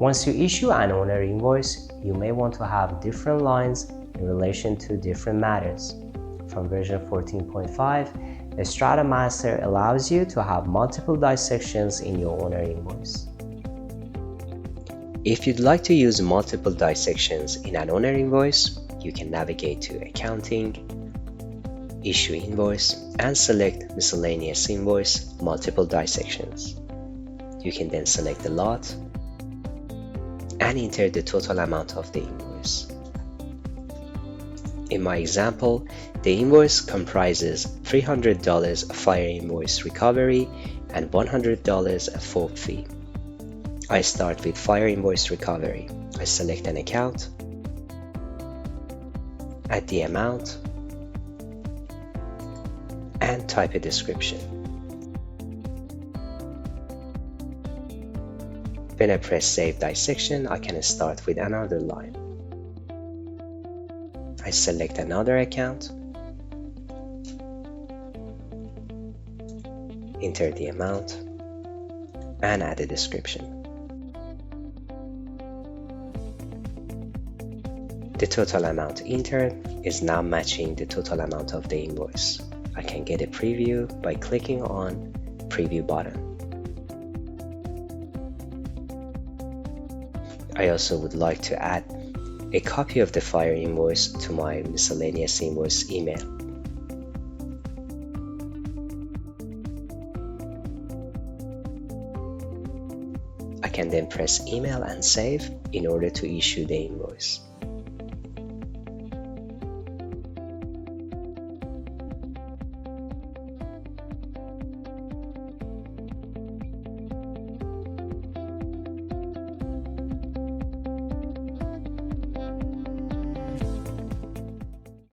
Once you issue an owner invoice, you may want to have different lines in relation to different matters. From version 14.5, the Strata Master allows you to have multiple dissections in your owner invoice. If you'd like to use multiple dissections in an owner invoice, you can navigate to Accounting, Issue Invoice, and select Miscellaneous Invoice, Multiple Dissections. You can then select the lot and enter the total amount of the invoice. In my example, the invoice comprises $300 fire invoice recovery and $100 FOB fee. I start with fire invoice recovery. I select an account, add the amount, and type a description. When I press Save Dissection, I can start with another line. I select another account, enter the amount, and add a description. The total amount entered is now matching the total amount of the invoice. I can get a preview by clicking on Preview button. I also would like to add a copy of the fire invoice to my miscellaneous invoice email. I can then press Email and Save in order to issue the invoice.